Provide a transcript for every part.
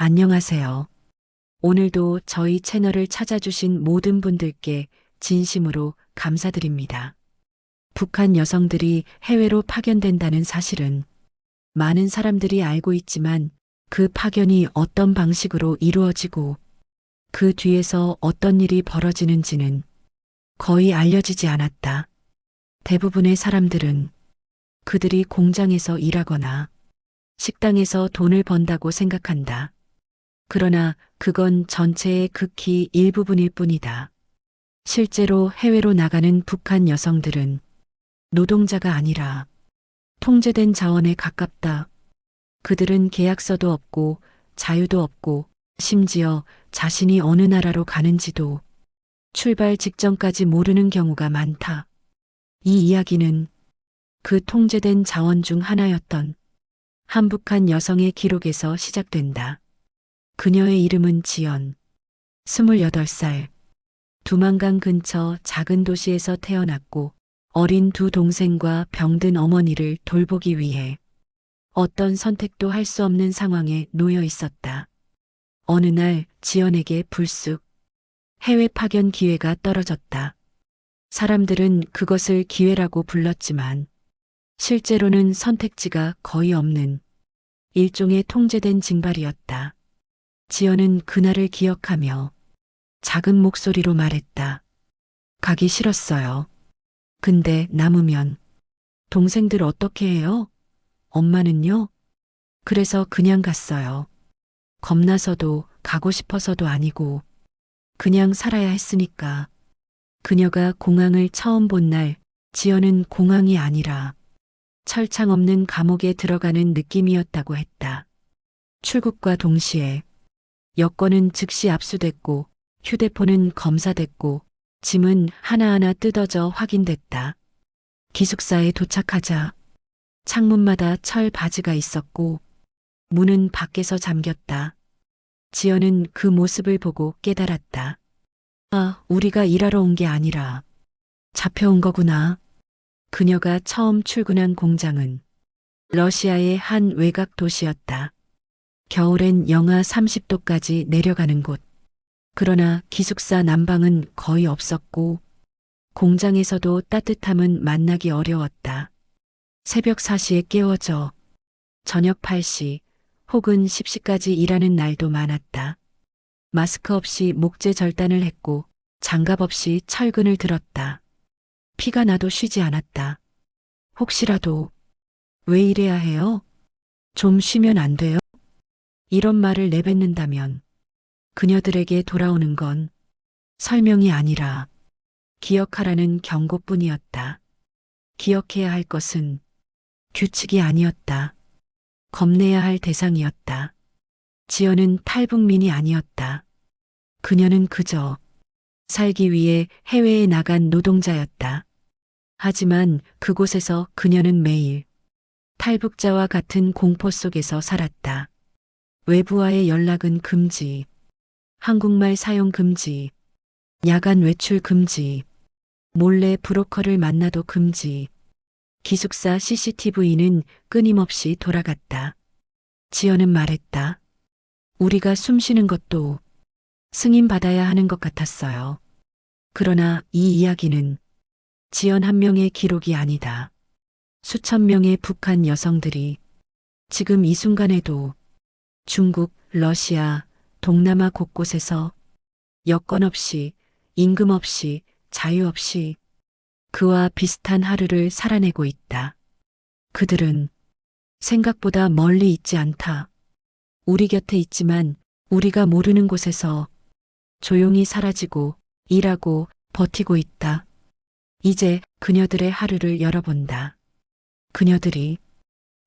안녕하세요. 오늘도 저희 채널을 찾아주신 모든 분들께 진심으로 감사드립니다. 북한 여성들이 해외로 파견된다는 사실은 많은 사람들이 알고 있지만 그 파견이 어떤 방식으로 이루어지고 그 뒤에서 어떤 일이 벌어지는지는 거의 알려지지 않았다. 대부분의 사람들은 그들이 공장에서 일하거나 식당에서 돈을 번다고 생각한다. 그러나 그건 전체의 극히 일부분일 뿐이다. 실제로 해외로 나가는 북한 여성들은 노동자가 아니라 통제된 자원에 가깝다. 그들은 계약서도 없고 자유도 없고 심지어 자신이 어느 나라로 가는지도 출발 직전까지 모르는 경우가 많다. 이 이야기는 그 통제된 자원 중 하나였던 한북한 여성의 기록에서 시작된다. 그녀의 이름은 지연, 28살, 두만강 근처 작은 도시에서 태어났고 어린 두 동생과 병든 어머니를 돌보기 위해 어떤 선택도 할 수 없는 상황에 놓여 있었다. 어느 날 지연에게 불쑥 해외 파견 기회가 떨어졌다. 사람들은 그것을 기회라고 불렀지만 실제로는 선택지가 거의 없는 일종의 통제된 징발이었다. 지연은 그날을 기억하며 작은 목소리로 말했다. 가기 싫었어요. 근데 남으면 동생들 어떻게 해요? 엄마는요? 그래서 그냥 갔어요. 겁나서도 가고 싶어서도 아니고 그냥 살아야 했으니까. 그녀가 공항을 처음 본 날 지연은 공항이 아니라 철창 없는 감옥에 들어가는 느낌이었다고 했다. 출국과 동시에 여권은 즉시 압수됐고 휴대폰은 검사됐고 짐은 하나하나 뜯어져 확인됐다. 기숙사에 도착하자 창문마다 철 바지가 있었고 문은 밖에서 잠겼다. 지연은 그 모습을 보고 깨달았다. 아, 우리가 일하러 온 게 아니라 잡혀온 거구나. 그녀가 처음 출근한 공장은 러시아의 한 외곽 도시였다. 겨울엔 영하 30도까지 내려가는 곳. 그러나 기숙사 난방은 거의 없었고 공장에서도 따뜻함은 만나기 어려웠다. 새벽 4시에 깨워져 저녁 8시 혹은 10시까지 일하는 날도 많았다. 마스크 없이 목재 절단을 했고 장갑 없이 철근을 들었다. 피가 나도 쉬지 않았다. 혹시라도 왜 이래야 해요? 좀 쉬면 안 돼요? 이런 말을 내뱉는다면 그녀들에게 돌아오는 건 설명이 아니라 기억하라는 경고뿐이었다. 기억해야 할 것은 규칙이 아니었다. 겁내야 할 대상이었다. 지연은 탈북민이 아니었다. 그녀는 그저 살기 위해 해외에 나간 노동자였다. 하지만 그곳에서 그녀는 매일 탈북자와 같은 공포 속에서 살았다. 외부와의 연락은 금지, 한국말 사용 금지, 야간 외출 금지, 몰래 브로커를 만나도 금지. 기숙사 CCTV는 끊임없이 돌아갔다. 지연은 말했다. 우리가 숨 쉬는 것도 승인받아야 하는 것 같았어요. 그러나 이 이야기는 지연 한 명의 기록이 아니다. 수천 명의 북한 여성들이 지금 이 순간에도 중국, 러시아, 동남아 곳곳에서 여건 없이, 임금 없이, 자유 없이 그와 비슷한 하루를 살아내고 있다. 그들은 생각보다 멀리 있지 않다. 우리 곁에 있지만 우리가 모르는 곳에서 조용히 사라지고 일하고 버티고 있다. 이제 그녀들의 하루를 열어본다. 그녀들이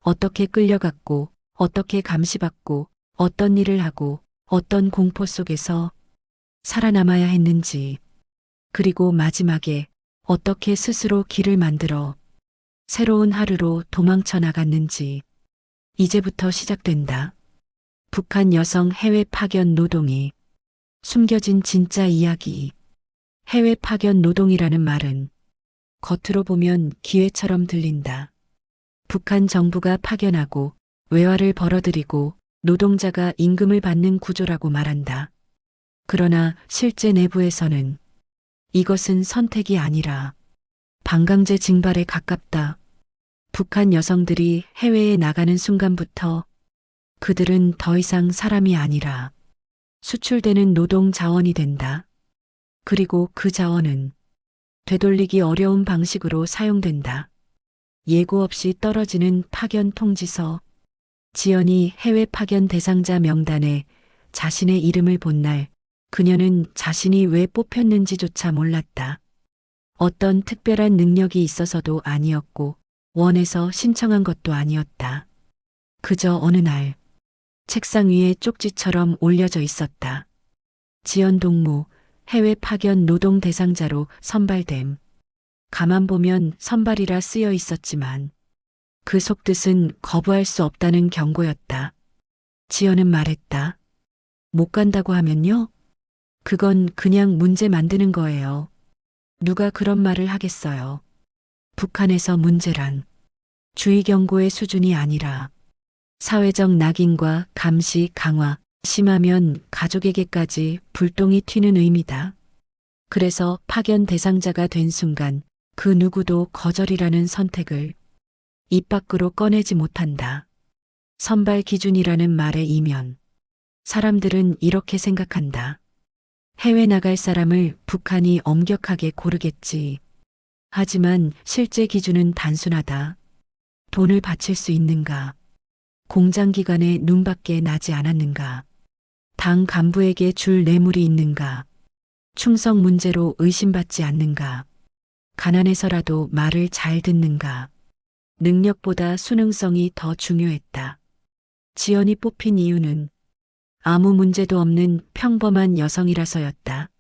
어떻게 끌려갔고 어떻게 감시받고 어떤 일을 하고 어떤 공포 속에서 살아남아야 했는지, 그리고 마지막에 어떻게 스스로 길을 만들어 새로운 하루로 도망쳐 나갔는지 이제부터 시작된다. 북한 여성 해외 파견 노동이 숨겨진 진짜 이야기. 해외 파견 노동이라는 말은 겉으로 보면 기회처럼 들린다. 북한 정부가 파견하고 외화를 벌어들이고 노동자가 임금을 받는 구조라고 말한다. 그러나 실제 내부에서는 이것은 선택이 아니라 반강제 징발에 가깝다. 북한 여성들이 해외에 나가는 순간부터 그들은 더 이상 사람이 아니라 수출되는 노동 자원이 된다. 그리고 그 자원은 되돌리기 어려운 방식으로 사용된다. 예고 없이 떨어지는 파견 통지서. 지연이 해외 파견 대상자 명단에 자신의 이름을 본 날, 그녀는 자신이 왜 뽑혔는지조차 몰랐다. 어떤 특별한 능력이 있어서도 아니었고, 원해서 신청한 것도 아니었다. 그저 어느 날, 책상 위에 쪽지처럼 올려져 있었다. 지연 동무, 해외 파견 노동 대상자로 선발됨. 가만 보면 선발이라 쓰여 있었지만 그 속뜻은 거부할 수 없다는 경고였다. 지연은 말했다. 못 간다고 하면요? 그건 그냥 문제 만드는 거예요. 누가 그런 말을 하겠어요. 북한에서 문제란 주의 경고의 수준이 아니라 사회적 낙인과 감시 강화, 심하면 가족에게까지 불똥이 튀는 의미다. 그래서 파견 대상자가 된 순간 그 누구도 거절이라는 선택을 입 밖으로 꺼내지 못한다. 선발 기준이라는 말의 이면. 사람들은 이렇게 생각한다. 해외 나갈 사람을 북한이 엄격하게 고르겠지. 하지만 실제 기준은 단순하다. 돈을 바칠 수 있는가? 공장 기관에 눈밖에 나지 않았는가? 당 간부에게 줄 뇌물이 있는가? 충성 문제로 의심받지 않는가? 가난해서라도 말을 잘 듣는가? 능력보다 수능성이 더 중요했다. 지연이 뽑힌 이유는 아무 문제도 없는 평범한 여성이라서였다.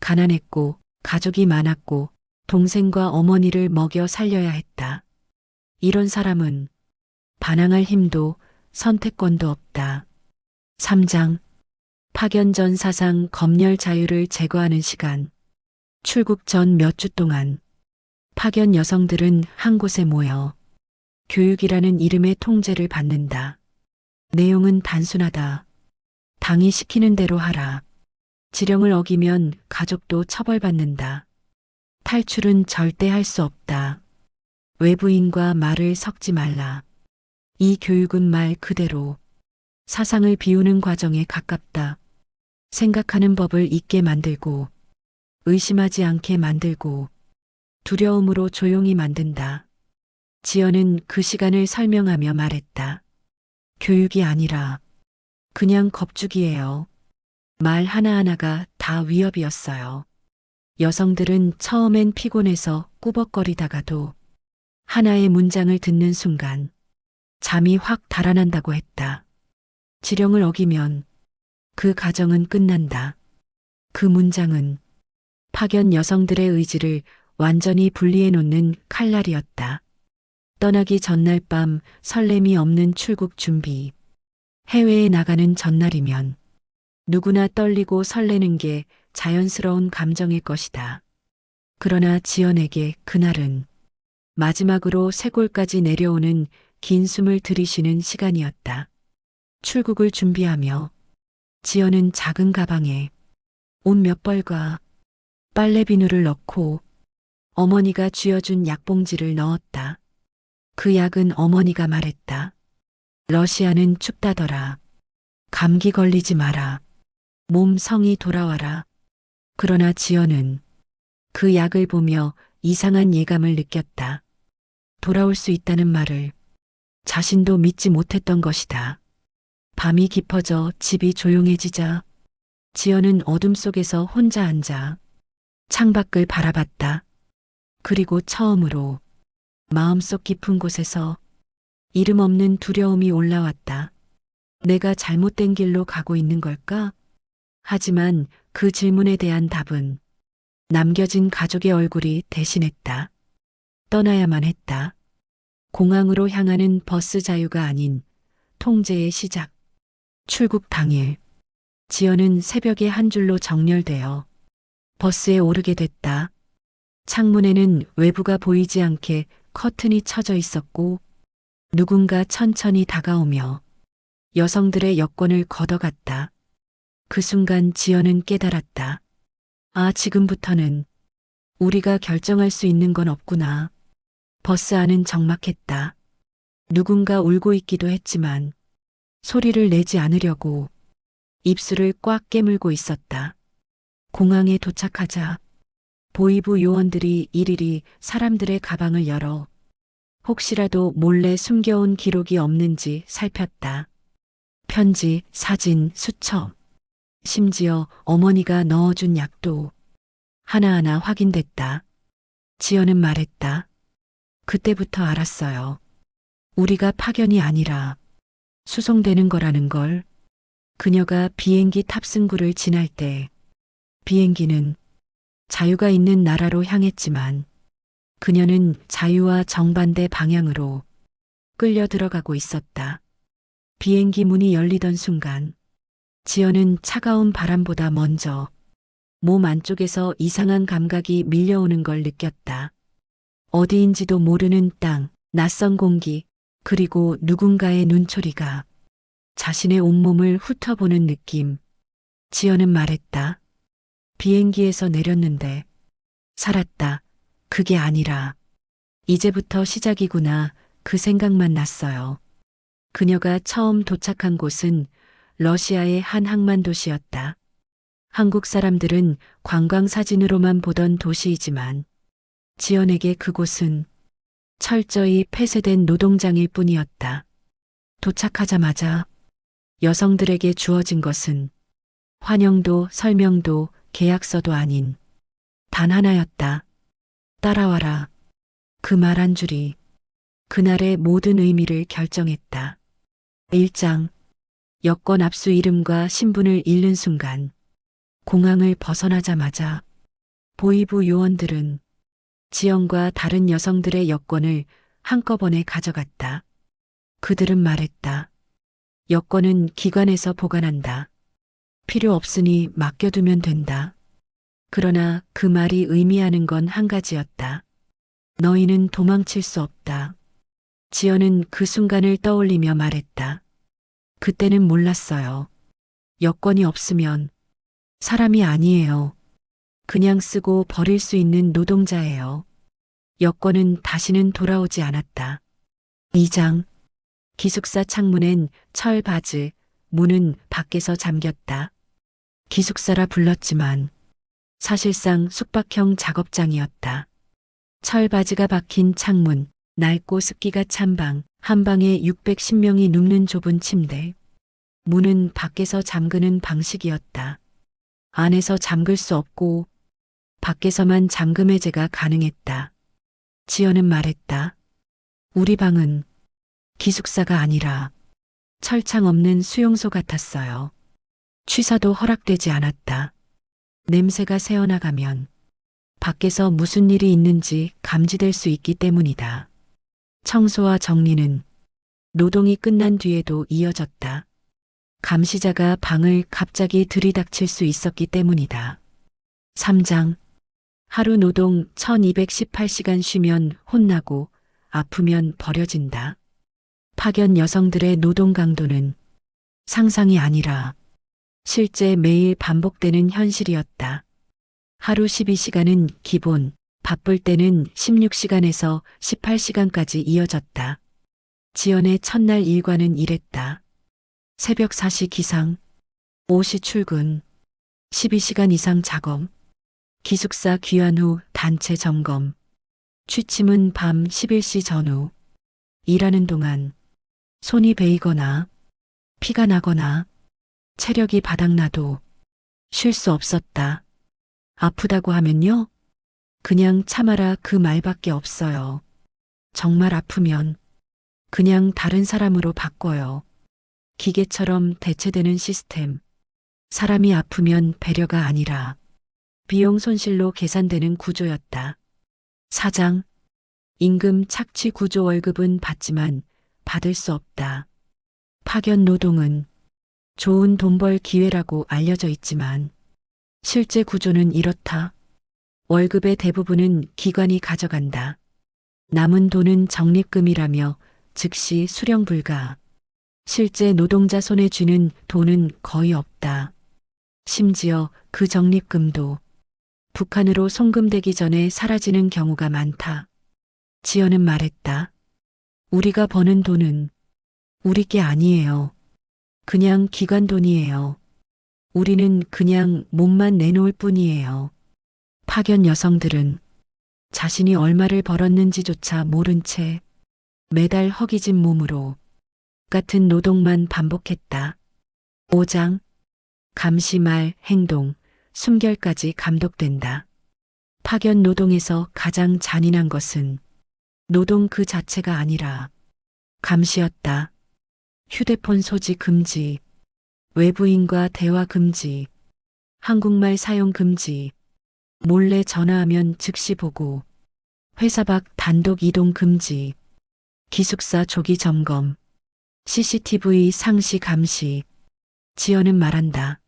가난했고 가족이 많았고 동생과 어머니를 먹여 살려야 했다. 이런 사람은 반항할 힘도 선택권도 없다. 3장 파견 전 사상 검열 자유를 제거하는 시간. 출국 전 몇 주 동안 파견 여성들은 한 곳에 모여 교육이라는 이름의 통제를 받는다. 내용은 단순하다. 당이 시키는 대로 하라. 지령을 어기면 가족도 처벌받는다. 탈출은 절대 할 수 없다. 외부인과 말을 섞지 말라. 이 교육은 말 그대로 사상을 비우는 과정에 가깝다. 생각하는 법을 잊게 만들고 의심하지 않게 만들고 두려움으로 조용히 만든다. 지연은 그 시간을 설명하며 말했다. 교육이 아니라 그냥 겁주기예요. 말 하나하나가 다 위협이었어요. 여성들은 처음엔 피곤해서 꾸벅거리다가도 하나의 문장을 듣는 순간 잠이 확 달아난다고 했다. 지령을 어기면 그 가정은 끝난다. 그 문장은 파견 여성들의 의지를 완전히 분리해 놓는 칼날이었다. 떠나기 전날 밤 설렘이 없는 출국 준비. 해외에 나가는 전날이면 누구나 떨리고 설레는 게 자연스러운 감정일 것이다. 그러나 지연에게 그날은 마지막으로 쇄골까지 내려오는 긴 숨을 들이쉬는 시간이었다. 출국을 준비하며 지연은 작은 가방에 옷 몇 벌과 빨래 비누를 넣고 어머니가 쥐어준 약봉지를 넣었다. 그 약은 어머니가 말했다. 러시아는 춥다더라. 감기 걸리지 마라. 몸 성이 돌아와라. 그러나 지연은 그 약을 보며 이상한 예감을 느꼈다. 돌아올 수 있다는 말을 자신도 믿지 못했던 것이다. 밤이 깊어져 집이 조용해지자 지연은 어둠 속에서 혼자 앉아 창밖을 바라봤다. 그리고 처음으로 마음속 깊은 곳에서 이름 없는 두려움이 올라왔다. 내가 잘못된 길로 가고 있는 걸까? 하지만 그 질문에 대한 답은 남겨진 가족의 얼굴이 대신했다. 떠나야만 했다. 공항으로 향하는 버스 자유가 아닌 통제의 시작. 출국 당일, 지연은 새벽에 한 줄로 정렬되어 버스에 오르게 됐다. 창문에는 외부가 보이지 않게 커튼이 쳐져 있었고 누군가 천천히 다가오며 여성들의 여권을 걷어갔다. 그 순간 지연은 깨달았다. 아, 지금부터는 우리가 결정할 수 있는 건 없구나. 버스 안은 적막했다. 누군가 울고 있기도 했지만 소리를 내지 않으려고 입술을 꽉 깨물고 있었다. 공항에 도착하자 보이부 요원들이 일일이 사람들의 가방을 열어 혹시라도 몰래 숨겨온 기록이 없는지 살폈다. 편지, 사진, 수첩, 심지어 어머니가 넣어준 약도 하나하나 확인됐다. 지연은 말했다. 그때부터 알았어요. 우리가 파견이 아니라 수송되는 거라는 걸. 그녀가 비행기 탑승구를 지날 때 비행기는 자유가 있는 나라로 향했지만 그녀는 자유와 정반대 방향으로 끌려 들어가고 있었다. 비행기 문이 열리던 순간 지연은 차가운 바람보다 먼저 몸 안쪽에서 이상한 감각이 밀려오는 걸 느꼈다. 어디인지도 모르는 땅, 낯선 공기, 그리고 누군가의 눈초리가 자신의 온몸을 훑어보는 느낌. 지연은 말했다. 비행기에서 내렸는데 살았다. 그게 아니라 이제부터 시작이구나. 그 생각만 났어요. 그녀가 처음 도착한 곳은 러시아의 한 항만 도시였다. 한국 사람들은 관광 사진으로만 보던 도시이지만 지연에게 그곳은 철저히 폐쇄된 노동장일 뿐이었다. 도착하자마자 여성들에게 주어진 것은 환영도 설명도 계약서도 아닌 단 하나였다. 따라와라. 그 말 한 줄이 그날의 모든 의미를 결정했다. 1장. 여권 압수 이름과 신분을 잃는 순간 공항을 벗어나자마자 보이부 요원들은 지연과 다른 여성들의 여권을 한꺼번에 가져갔다. 그들은 말했다. 여권은 기관에서 보관한다. 필요 없으니 맡겨두면 된다. 그러나 그 말이 의미하는 건 한 가지였다. 너희는 도망칠 수 없다. 지연은 그 순간을 떠올리며 말했다. 그때는 몰랐어요. 여권이 없으면 사람이 아니에요. 그냥 쓰고 버릴 수 있는 노동자예요. 여권은 다시는 돌아오지 않았다. 2장. 기숙사 창문엔 철 바즈, 문은 밖에서 잠겼다. 기숙사라 불렀지만 사실상 숙박형 작업장이었다. 철 바즈가 박힌 창문, 낡고 습기가 찬 방, 한 방에 610명이 눕는 좁은 침대. 문은 밖에서 잠그는 방식이었다. 안에서 잠글 수 없고 밖에서만 잠금 해제가 가능했다. 지연은 말했다. 우리 방은 기숙사가 아니라 철창 없는 수용소 같았어요. 취사도 허락되지 않았다. 냄새가 새어나가면 밖에서 무슨 일이 있는지 감지될 수 있기 때문이다. 청소와 정리는 노동이 끝난 뒤에도 이어졌다. 감시자가 방을 갑자기 들이닥칠 수 있었기 때문이다. 3장. 하루 노동 1218시간 쉬면 혼나고 아프면 버려진다. 파견 여성들의 노동 강도는 상상이 아니라 실제 매일 반복되는 현실이었다. 하루 12시간은 기본, 바쁠 때는 16시간에서 18시간까지 이어졌다. 지연의 첫날 일과는 이랬다. 새벽 4시 기상, 5시 출근, 12시간 이상 작업, 기숙사 귀환 후 단체 점검, 취침은 밤 11시 전후. 일하는 동안 손이 베이거나 피가 나거나 체력이 바닥나도 쉴 수 없었다. 아프다고 하면요? 그냥 참아라 그 말밖에 없어요. 정말 아프면 그냥 다른 사람으로 바꿔요. 기계처럼 대체되는 시스템. 사람이 아프면 배려가 아니라 비용 손실로 계산되는 구조였다. 4장. 임금 착취 구조. 월급은 받지만 받을 수 없다. 파견 노동은 좋은 돈 벌 기회라고 알려져 있지만 실제 구조는 이렇다. 월급의 대부분은 기관이 가져간다. 남은 돈은 적립금이라며 즉시 수령 불가. 실제 노동자 손에 쥐는 돈은 거의 없다. 심지어 그 적립금도 북한으로 송금되기 전에 사라지는 경우가 많다. 지연은 말했다. 우리가 버는 돈은 우리 게 아니에요. 그냥 기관 돈이에요. 우리는 그냥 몸만 내놓을 뿐이에요. 파견 여성들은 자신이 얼마를 벌었는지조차 모른 채 매달 허기진 몸으로 같은 노동만 반복했다. 5장 감시말 행동, 숨결까지 감독된다. 파견 노동에서 가장 잔인한 것은 노동 그 자체가 아니라 감시였다. 휴대폰 소지 금지, 외부인과 대화 금지, 한국말 사용 금지, 몰래 전화하면 즉시 보고, 회사 밖 단독 이동 금지, 기숙사 조기 점검, CCTV 상시 감시. 지연은 말한다.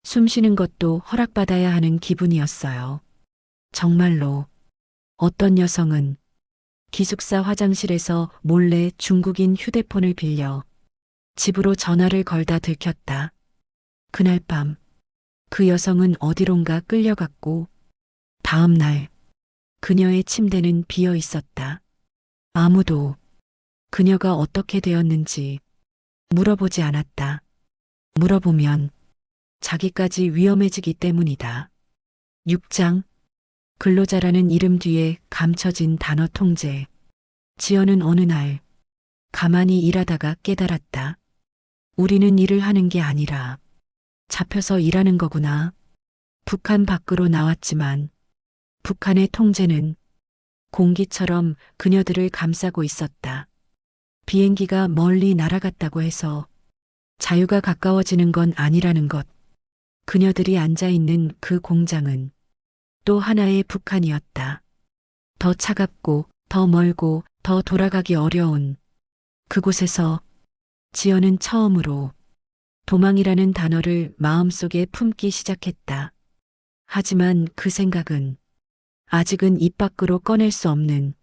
숨 쉬는 것도 허락받아야 하는 기분이었어요. 정말로 어떤 여성은 기숙사 화장실에서 몰래 중국인 휴대폰을 빌려 집으로 전화를 걸다 들켰다. 그날 밤 그 여성은 어디론가 끌려갔고 다음 날 그녀의 침대는 비어 있었다. 아무도 그녀가 어떻게 되었는지 물어보지 않았다. 물어보면 자기까지 위험해지기 때문이다. 6장 근로자라는 이름 뒤에 감춰진 단어 통제. 지연은 어느 날 가만히 일하다가 깨달았다. 우리는 일을 하는 게 아니라 잡혀서 일하는 거구나. 북한 밖으로 나왔지만 북한의 통제는 공기처럼 그녀들을 감싸고 있었다. 비행기가 멀리 날아갔다고 해서 자유가 가까워지는 건 아니라는 것. 그녀들이 앉아있는 그 공장은 또 하나의 북한이었다. 더 차갑고 더 멀고 더 돌아가기 어려운 그곳에서 지연은 처음으로 도망이라는 단어를 마음속에 품기 시작했다. 하지만 그 생각은 아직은 입 밖으로 꺼낼 수 없는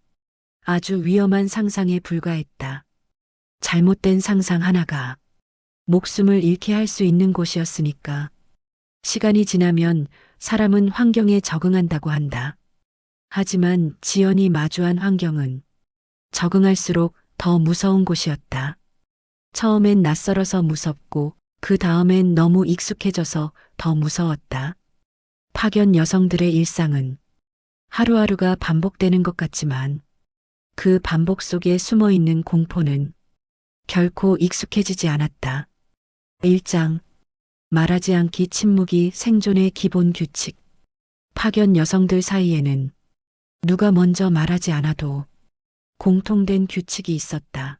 아주 위험한 상상에 불과했다. 잘못된 상상 하나가 목숨을 잃게 할 수 있는 곳이었으니까. 시간이 지나면 사람은 환경에 적응한다고 한다. 하지만 지연이 마주한 환경은 적응할수록 더 무서운 곳이었다. 처음엔 낯설어서 무섭고 그 다음엔 너무 익숙해져서 더 무서웠다. 파견 여성들의 일상은 하루하루가 반복되는 것 같지만 그 반복 속에 숨어 있는 공포는 결코 익숙해지지 않았다. 1장 말하지 않기 침묵이 생존의 기본 규칙. 파견 여성들 사이에는 누가 먼저 말하지 않아도 공통된 규칙이 있었다.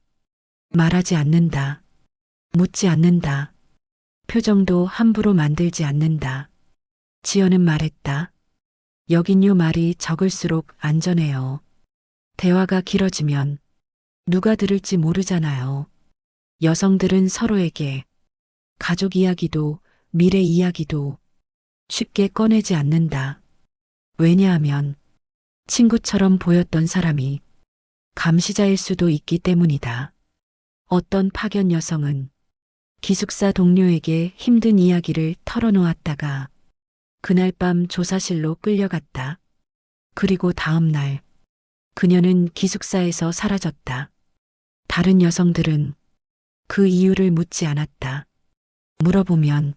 말하지 않는다. 묻지 않는다. 표정도 함부로 만들지 않는다. 지연은 말했다. 여긴요 말이 적을수록 안전해요. 대화가 길어지면 누가 들을지 모르잖아요. 여성들은 서로에게 가족 이야기도 미래 이야기도 쉽게 꺼내지 않는다. 왜냐하면 친구처럼 보였던 사람이 감시자일 수도 있기 때문이다. 어떤 파견 여성은 기숙사 동료에게 힘든 이야기를 털어놓았다가 그날 밤 조사실로 끌려갔다. 그리고 다음 날 그녀는 기숙사에서 사라졌다. 다른 여성들은 그 이유를 묻지 않았다. 물어보면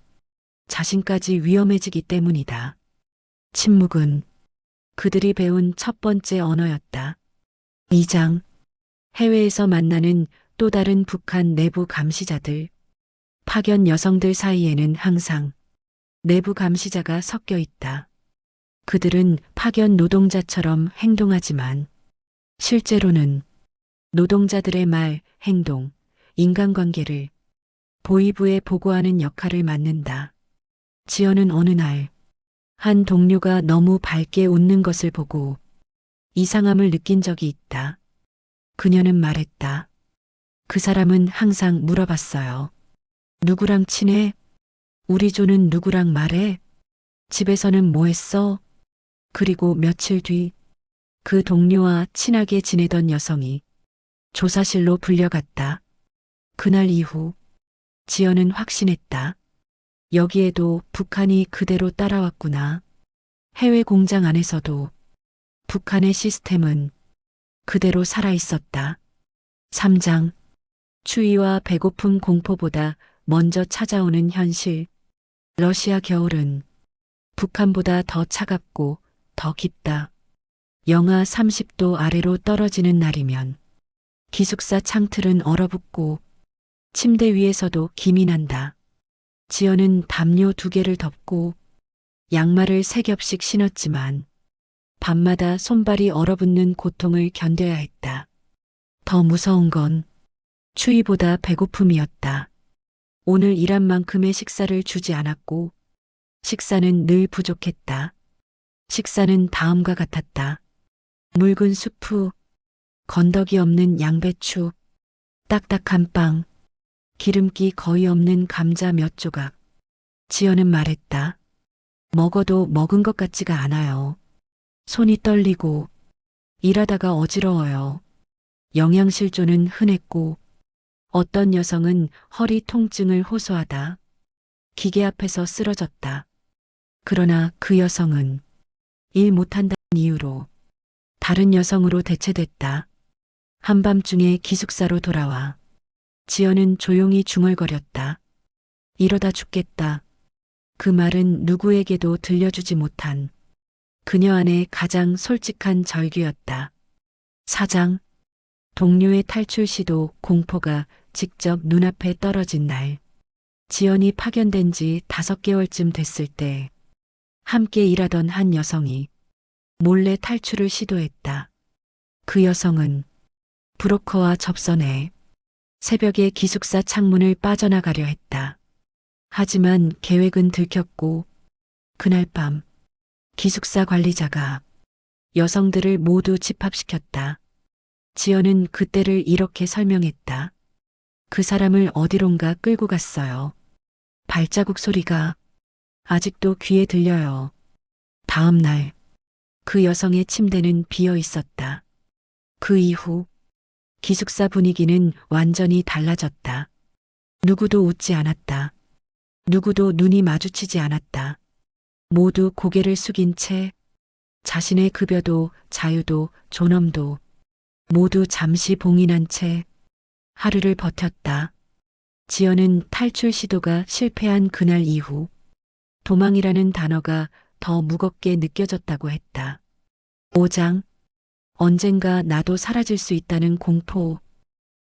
자신까지 위험해지기 때문이다. 침묵은 그들이 배운 첫 번째 언어였다. 2장 해외에서 만나는 또 다른 북한 내부 감시자들. 파견 여성들 사이에는 항상 내부 감시자가 섞여 있다. 그들은 파견 노동자처럼 행동하지만 실제로는 노동자들의 말, 행동, 인간관계를 보위부에 보고하는 역할을 맡는다. 지연은 어느 날 한 동료가 너무 밝게 웃는 것을 보고 이상함을 느낀 적이 있다. 그녀는 말했다. 그 사람은 항상 물어봤어요. 누구랑 친해? 우리 조는 누구랑 말해? 집에서는 뭐 했어? 그리고 며칠 뒤 그 동료와 친하게 지내던 여성이 조사실로 불려갔다. 그날 이후 지연은 확신했다. 여기에도 북한이 그대로 따라왔구나. 해외 공장 안에서도 북한의 시스템은 그대로 살아 있었다. 3장. 추위와 배고픔 공포보다 먼저 찾아오는 현실. 러시아 겨울은 북한보다 더 차갑고 더 깊다. 영하 30도 아래로 떨어지는 날이면 기숙사 창틀은 얼어붙고 침대 위에서도 김이 난다. 지연은 담요 2개를 덮고 양말을 3겹씩 신었지만 밤마다 손발이 얼어붙는 고통을 견뎌야 했다. 더 무서운 건 추위보다 배고픔이었다. 오늘 일한 만큼의 식사를 주지 않았고 식사는 늘 부족했다. 식사는 다음과 같았다. 묽은 수프, 건더기 없는 양배추, 딱딱한 빵, 기름기 거의 없는 감자 몇 조각. 지연은 말했다. 먹어도 먹은 것 같지가 않아요. 손이 떨리고 일하다가 어지러워요. 영양실조는 흔했고 어떤 여성은 허리 통증을 호소하다 기계 앞에서 쓰러졌다. 그러나 그 여성은 일 못한다는 이유로 다른 여성으로 대체됐다. 한밤중에 기숙사로 돌아와 지연은 조용히 중얼거렸다. 이러다 죽겠다. 그 말은 누구에게도 들려주지 못한 그녀 안의 가장 솔직한 절규였다. 4장. 동료의 탈출 시도 공포가 직접 눈앞에 떨어진 날. 지연이 파견된 지 5개월쯤 됐을 때 함께 일하던 한 여성이 몰래 탈출을 시도했다. 그 여성은 브로커와 접선해 새벽에 기숙사 창문을 빠져나가려 했다. 하지만 계획은 들켰고 그날 밤 기숙사 관리자가 여성들을 모두 집합시켰다. 지연은 그때를 이렇게 설명했다. 그 사람을 어디론가 끌고 갔어요. 발자국 소리가 아직도 귀에 들려요. 다음 날 그 여성의 침대는 비어 있었다. 그 이후 기숙사 분위기는 완전히 달라졌다. 누구도 웃지 않았다. 누구도 눈이 마주치지 않았다. 모두 고개를 숙인 채 자신의 급여도 자유도 존엄도 모두 잠시 봉인한 채 하루를 버텼다. 지연은 탈출 시도가 실패한 그날 이후 도망이라는 단어가 더 무겁게 느껴졌다고 했다. 5장. 언젠가 나도 사라질 수 있다는 공포.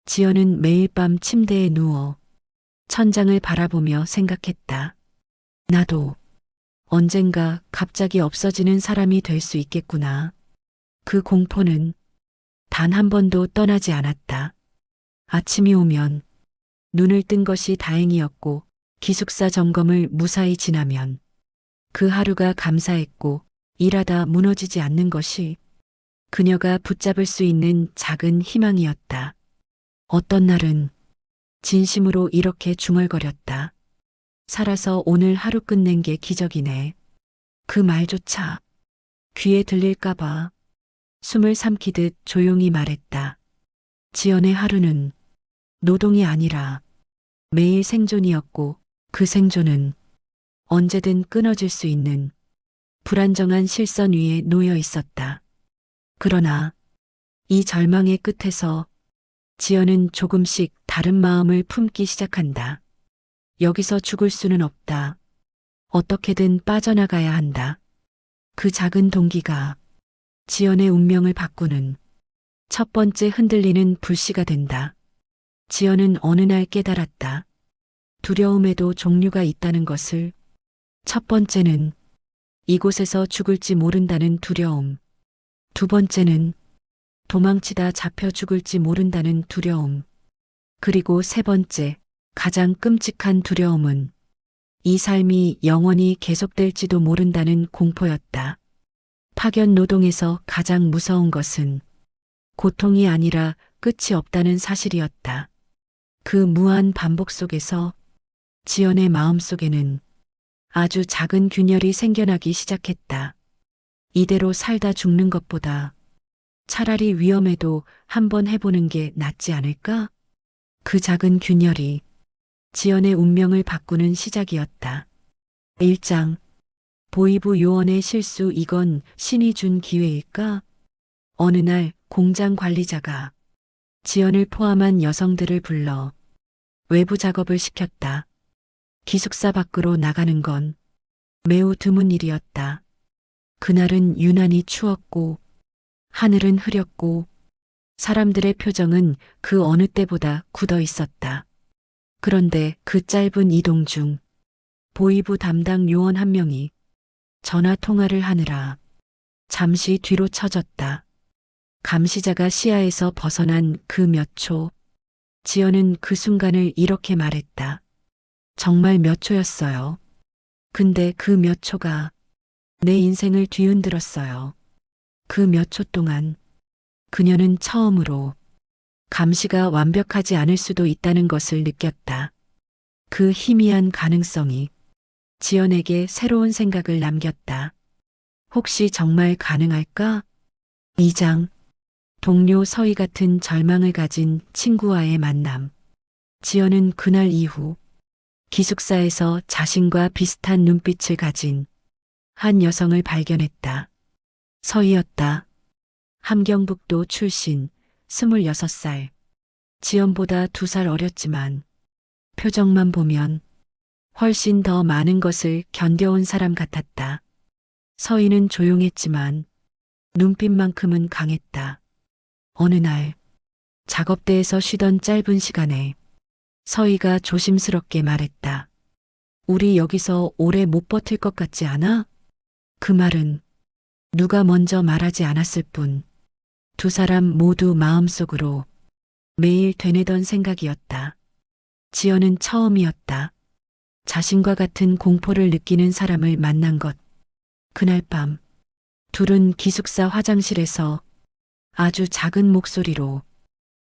지연은 매일 밤 침대에 누워 천장을 바라보며 생각했다. 나도 언젠가 갑자기 없어지는 사람이 될 수 있겠구나. 그 공포는 단 한 번도 떠나지 않았다. 아침이 오면 눈을 뜬 것이 다행이었고 기숙사 점검을 무사히 지나면 그 하루가 감사했고 일하다 무너지지 않는 것이 그녀가 붙잡을 수 있는 작은 희망이었다. 어떤 날은 진심으로 이렇게 중얼거렸다. 살아서 오늘 하루 끝낸 게 기적이네. 그 말조차 귀에 들릴까봐 숨을 삼키듯 조용히 말했다. 지연의 하루는 노동이 아니라 매일 생존이었고 그 생존은 언제든 끊어질 수 있는 불안정한 실선 위에 놓여 있었다. 그러나 이 절망의 끝에서 지연은 조금씩 다른 마음을 품기 시작한다. 여기서 죽을 수는 없다. 어떻게든 빠져나가야 한다. 그 작은 동기가 지연의 운명을 바꾸는 첫 번째 흔들리는 불씨가 된다. 지연은 어느 날 깨달았다. 두려움에도 종류가 있다는 것을. 첫 번째는 이곳에서 죽을지 모른다는 두려움. 두 번째는 도망치다 잡혀 죽을지 모른다는 두려움. 그리고 세 번째, 가장 끔찍한 두려움은 이 삶이 영원히 계속될지도 모른다는 공포였다. 파견 노동에서 가장 무서운 것은 고통이 아니라 끝이 없다는 사실이었다. 그 무한 반복 속에서 지연의 마음속에는 아주 작은 균열이 생겨나기 시작했다. 이대로 살다 죽는 것보다 차라리 위험해도 한번 해보는 게 낫지 않을까? 그 작은 균열이 지연의 운명을 바꾸는 시작이었다. 1장. 보이부 요원의 실수, 이건 신이 준 기회일까? 어느 날 공장 관리자가 지연을 포함한 여성들을 불러 외부 작업을 시켰다. 기숙사 밖으로 나가는 건 매우 드문 일이었다. 그날은 유난히 추웠고 하늘은 흐렸고 사람들의 표정은 그 어느 때보다 굳어 있었다. 그런데 그 짧은 이동 중 보이부 담당 요원 한 명이 전화 통화를 하느라 잠시 뒤로 처졌다. 감시자가 시야에서 벗어난 그 몇 초, 지연은 그 순간을 이렇게 말했다. 정말 몇 초였어요. 근데 그 몇 초가 내 인생을 뒤흔들었어요. 그 몇 초 동안 그녀는 처음으로 감시가 완벽하지 않을 수도 있다는 것을 느꼈다. 그 희미한 가능성이 지연에게 새로운 생각을 남겼다. 혹시 정말 가능할까? 2장. 동료 서희 같은 절망을 가진 친구와의 만남. 지연은 그날 이후 기숙사에서 자신과 비슷한 눈빛을 가진 한 여성을 발견했다. 서희였다. 함경북도 출신, 26살. 지연보다 2살 어렸지만 표정만 보면 훨씬 더 많은 것을 견뎌온 사람 같았다. 서희는 조용했지만 눈빛만큼은 강했다. 어느 날 작업대에서 쉬던 짧은 시간에 서희가 조심스럽게 말했다. 우리 여기서 오래 못 버틸 것 같지 않아? 그 말은 누가 먼저 말하지 않았을 뿐 두 사람 모두 마음속으로 매일 되뇌던 생각이었다. 지연은 처음이었다. 자신과 같은 공포를 느끼는 사람을 만난 것. 그날 밤 둘은 기숙사 화장실에서 아주 작은 목소리로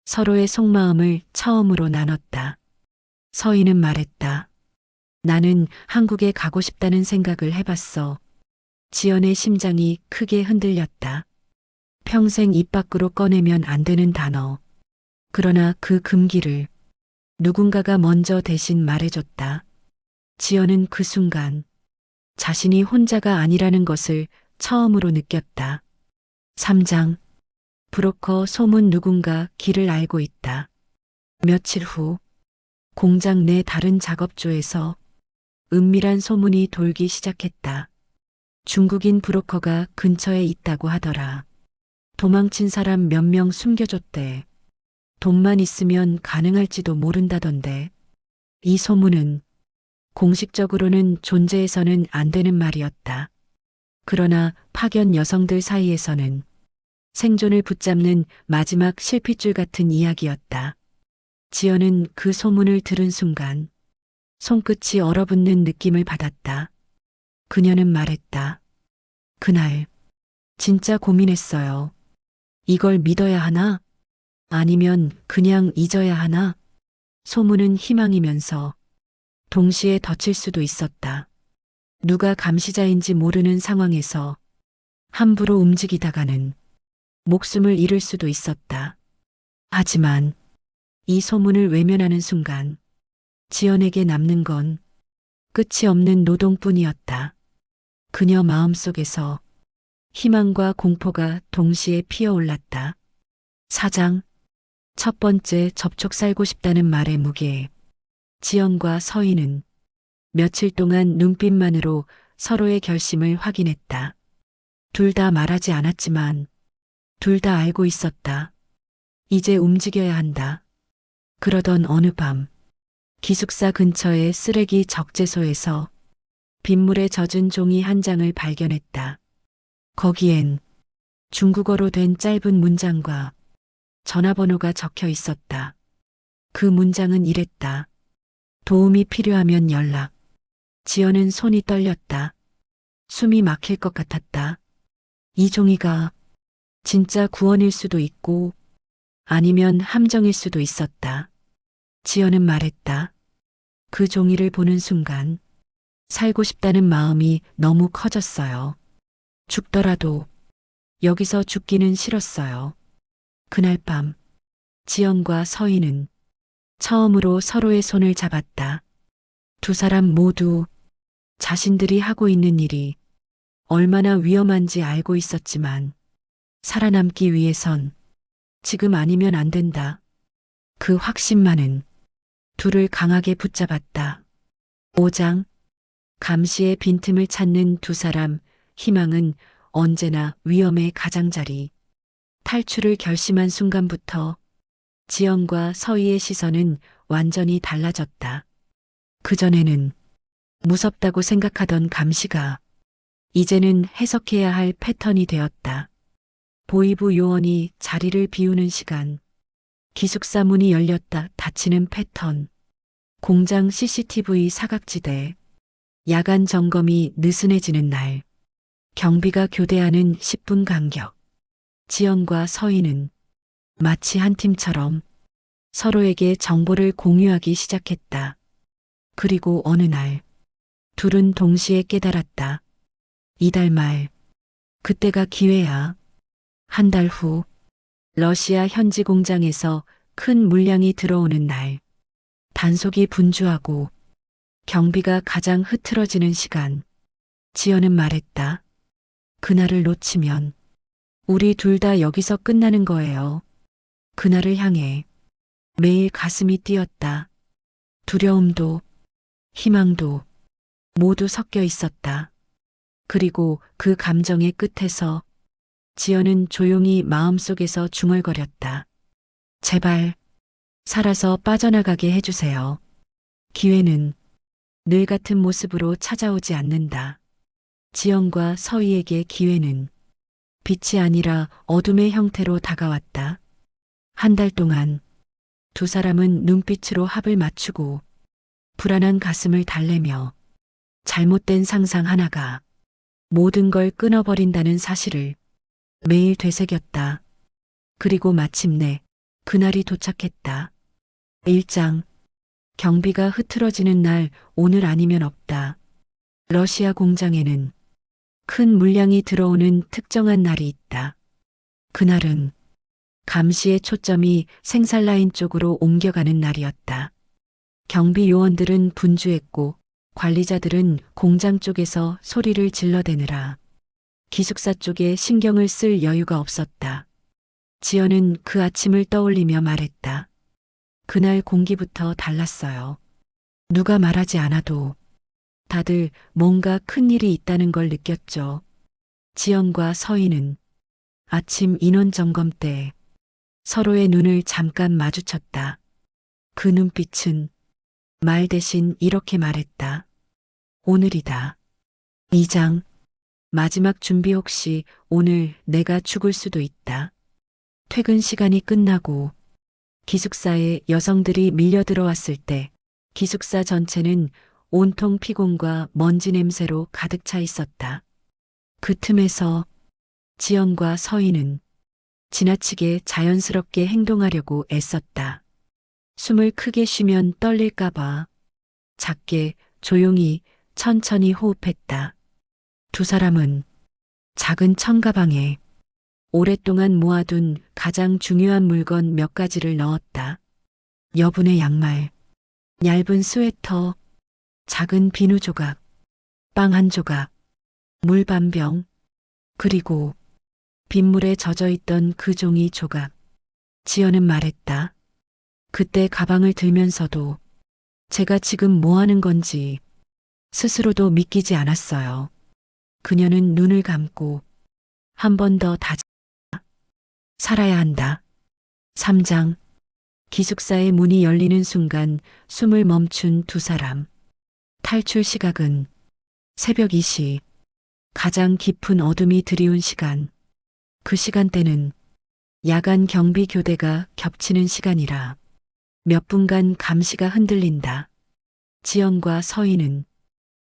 서로의 속마음을 처음으로 나눴다. 서희는 말했다. 나는 한국에 가고 싶다는 생각을 해봤어. 지연의 심장이 크게 흔들렸다. 평생 입 밖으로 꺼내면 안 되는 단어. 그러나 그 금기를 누군가가 먼저 대신 말해줬다. 지연은 그 순간 자신이 혼자가 아니라는 것을 처음으로 느꼈다. 3장. 브로커 소문, 누군가 길을 알고 있다. 며칠 후 공장 내 다른 작업조에서 은밀한 소문이 돌기 시작했다. 중국인 브로커가 근처에 있다고 하더라. 도망친 사람 몇 명 숨겨줬대. 돈만 있으면 가능할지도 모른다던데. 이 소문은 공식적으로는 존재해서는 안 되는 말이었다. 그러나 파견 여성들 사이에서는 생존을 붙잡는 마지막 실핏줄 같은 이야기였다. 지연은 그 소문을 들은 순간 손끝이 얼어붙는 느낌을 받았다. 그녀는 말했다. 그날 진짜 고민했어요. 이걸 믿어야 하나? 아니면 그냥 잊어야 하나? 소문은 희망이면서 동시에 덧칠 수도 있었다. 누가 감시자인지 모르는 상황에서 함부로 움직이다가는 목숨을 잃을 수도 있었다. 하지만 이 소문을 외면하는 순간 지연에게 남는 건 끝이 없는 노동뿐이었다. 그녀 마음속에서 희망과 공포가 동시에 피어올랐다. 4장. 첫 번째 접촉, 살고 싶다는 말의 무게. 지연과 서희는 며칠 동안 눈빛만으로 서로의 결심을 확인했다. 둘 다 말하지 않았지만 둘 다 알고 있었다. 이제 움직여야 한다. 그러던 어느 밤 기숙사 근처의 쓰레기 적재소에서 빗물에 젖은 종이 한 장을 발견했다. 거기엔 중국어로 된 짧은 문장과 전화번호가 적혀 있었다. 그 문장은 이랬다. 도움이 필요하면 연락. 지연은 손이 떨렸다. 숨이 막힐 것 같았다. 이 종이가 진짜 구원일 수도 있고 아니면 함정일 수도 있었다. 지연은 말했다. 그 종이를 보는 순간 살고 싶다는 마음이 너무 커졌어요. 죽더라도 여기서 죽기는 싫었어요. 그날 밤 지연과 서희는 처음으로 서로의 손을 잡았다. 두 사람 모두 자신들이 하고 있는 일이 얼마나 위험한지 알고 있었지만 살아남기 위해선 지금 아니면 안 된다. 그 확신만은 둘을 강하게 붙잡았다. 5장 감시의 빈틈을 찾는 두 사람, 희망은 언제나 위험의 가장자리. 탈출을 결심한 순간부터 지연과 서희의 시선은 완전히 달라졌다. 그전에는 무섭다고 생각하던 감시가 이제는 해석해야 할 패턴이 되었다. 보이부 요원이 자리를 비우는 시간, 기숙사 문이 열렸다 닫히는 패턴, 공장 CCTV 사각지대, 야간 점검이 느슨해지는 날, 경비가 교대하는 10분 간격. 지연과 서희는 마치 한 팀처럼 서로에게 정보를 공유하기 시작했다. 그리고 어느 날, 둘은 동시에 깨달았다. 이달 말, 그때가 기회야. 한 달 후, 러시아 현지 공장에서 큰 물량이 들어오는 날, 단속이 분주하고 경비가 가장 흐트러지는 시간, 지연은 말했다. 그날을 놓치면 우리 둘 다 여기서 끝나는 거예요. 그날을 향해 매일 가슴이 뛰었다. 두려움도 희망도 모두 섞여 있었다. 그리고 그 감정의 끝에서 지연은 조용히 마음속에서 중얼거렸다. 제발 살아서 빠져나가게 해주세요. 기회는 늘 같은 모습으로 찾아오지 않는다. 지연과 서희에게 기회는 빛이 아니라 어둠의 형태로 다가왔다. 한 달 동안 두 사람은 눈빛으로 합을 맞추고 불안한 가슴을 달래며 잘못된 상상 하나가 모든 걸 끊어버린다는 사실을 매일 되새겼다. 그리고 마침내 그날이 도착했다. 1장 경비가 흐트러지는 날 오늘 아니면 없다. 러시아 공장에는 큰 물량이 들어오는 특정한 날이 있다. 그날은 감시의 초점이 생산라인 쪽으로 옮겨가는 날이었다. 경비 요원들은 분주했고 관리자들은 공장 쪽에서 소리를 질러대느라 기숙사 쪽에 신경을 쓸 여유가 없었다. 지연은 그 아침을 떠올리며 말했다. 그날 공기부터 달랐어요. 누가 말하지 않아도 다들 뭔가 큰 일이 있다는 걸 느꼈죠. 지연과 서희는 아침 인원 점검 때 서로의 눈을 잠깐 마주쳤다. 그 눈빛은 말 대신 이렇게 말했다. 오늘이다. 2장 마지막 준비 혹시 오늘 내가 죽을 수도 있다. 퇴근 시간이 끝나고 기숙사에 여성들이 밀려 들어왔을 때 기숙사 전체는 온통 피곤과 먼지 냄새로 가득 차 있었다. 그 틈에서 지연과 서희는 지나치게 자연스럽게 행동하려고 애썼다. 숨을 크게 쉬면 떨릴까봐 작게 조용히 천천히 호흡했다. 두 사람은 작은 청가방에 오랫동안 모아둔 가장 중요한 물건 몇 가지를 넣었다. 여분의 양말, 얇은 스웨터, 작은 비누 조각, 빵 한 조각, 물 반 병, 그리고 빗물에 젖어 있던 그 종이 조각. 지연은 말했다. 그때 가방을 들면서도 제가 지금 뭐 하는 건지 스스로도 믿기지 않았어요. 그녀는 눈을 감고 한 번 더 살아야 한다. 3장 기숙사의 문이 열리는 순간 숨을 멈춘 두 사람. 탈출 시각은 새벽 2시. 가장 깊은 어둠이 드리운 시간. 그 시간대는 야간 경비 교대가 겹치는 시간이라 몇 분간 감시가 흔들린다. 지연과 서희는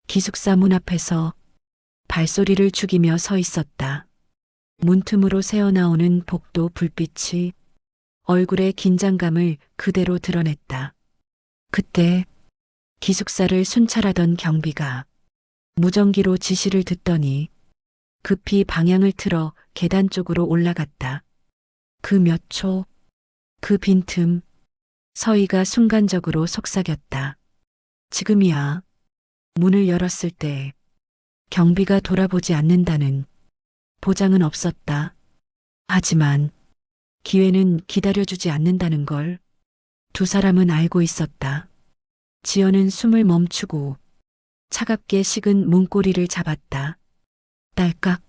기숙사 문 앞에서 발소리를 죽이며 서 있었다. 문틈으로 새어나오는 복도 불빛이 얼굴의 긴장감을 그대로 드러냈다. 그때 기숙사를 순찰하던 경비가 무전기로 지시를 듣더니 급히 방향을 틀어 계단 쪽으로 올라갔다. 그 몇 초, 그 빈틈, 서희가 순간적으로 속삭였다. 지금이야. 문을 열었을 때 경비가 돌아보지 않는다는 보장은 없었다. 하지만 기회는 기다려주지 않는다는 걸 두 사람은 알고 있었다. 지연은 숨을 멈추고 차갑게 식은 문고리를 잡았다. 딸깍.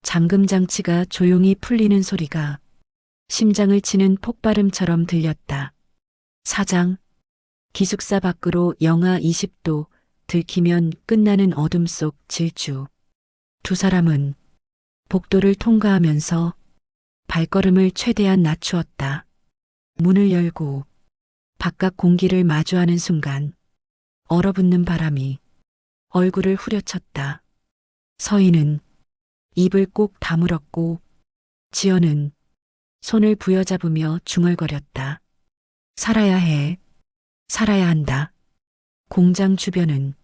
잠금 장치가 조용히 풀리는 소리가 심장을 치는 폭발음처럼 들렸다. 사장. 기숙사 밖으로 영하 20도, 들키면 끝나는 어둠 속 질주. 두 사람은 복도를 통과하면서 발걸음을 최대한 낮추었다. 문을 열고 바깥 공기를 마주하는 순간 얼어붙는 바람이 얼굴을 후려쳤다. 서희는 입을 꼭 다물었고 지연은 손을 부여잡으며 중얼거렸다. 살아야 해. 살아야 한다. 공장 주변은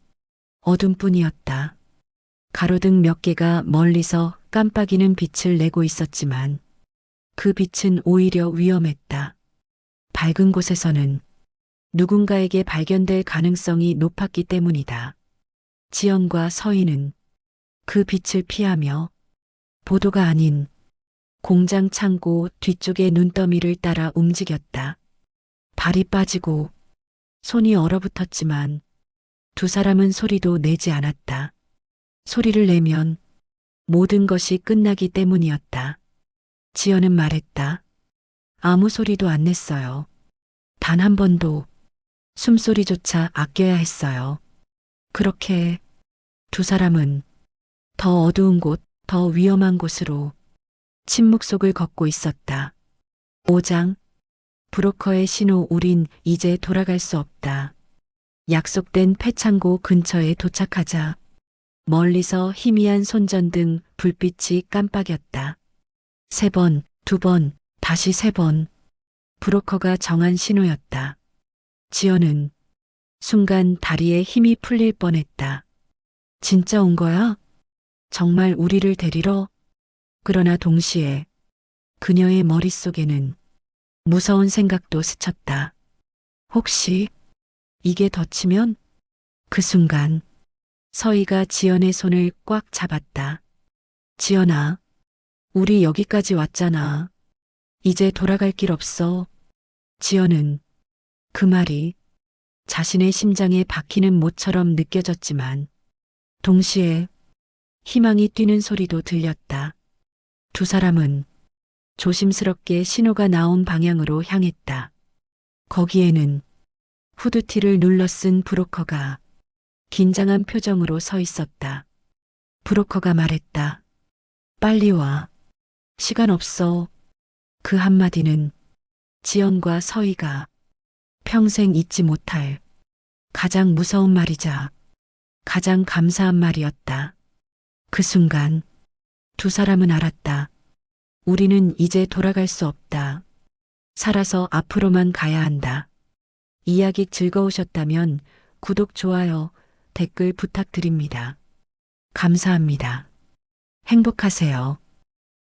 어둠뿐이었다. 가로등 몇 개가 멀리서 깜빡이는 빛을 내고 있었지만 그 빛은 오히려 위험했다. 밝은 곳에서는 누군가에게 발견될 가능성이 높았기 때문이다. 지연과 서희는 그 빛을 피하며 보도가 아닌 공장 창고 뒤쪽의 눈더미를 따라 움직였다. 발이 빠지고 손이 얼어붙었지만 두 사람은 소리도 내지 않았다. 소리를 내면 모든 것이 끝나기 때문이었다. 지연은 말했다. 아무 소리도 안 냈어요. 단 한 번도 숨소리조차 아껴야 했어요. 그렇게 두 사람은 더 어두운 곳, 더 위험한 곳으로 침묵 속을 걷고 있었다. 5장. 브로커의 신호. 우린 이제 돌아갈 수 없다. 약속된 폐창고 근처에 도착하자 멀리서 희미한 손전등 불빛이 깜빡였다. 3번, 2번, 다시 3번. 브로커가 정한 신호였다. 지연은 순간 다리에 힘이 풀릴 뻔했다. 진짜 온 거야? 정말 우리를 데리러? 그러나 동시에 그녀의 머릿속에는 무서운 생각도 스쳤다. 혹시 이게 덧치면? 그 순간 서희가 지연의 손을 꽉 잡았다. 지연아, 우리 여기까지 왔잖아. 이제 돌아갈 길 없어. 지연은 그 말이 자신의 심장에 박히는 못처럼 느껴졌지만 동시에 희망이 뛰는 소리도 들렸다. 두 사람은 조심스럽게 신호가 나온 방향으로 향했다. 거기에는 후드티를 눌러 쓴 브로커가 긴장한 표정으로 서 있었다. 브로커가 말했다. 빨리 와. 시간 없어. 그 한마디는 지연과 서희가 평생 잊지 못할 가장 무서운 말이자 가장 감사한 말이었다. 그 순간 두 사람은 알았다. 우리는 이제 돌아갈 수 없다. 살아서 앞으로만 가야 한다. 이야기 즐거우셨다면 구독, 좋아요, 댓글 부탁드립니다. 감사합니다. 행복하세요.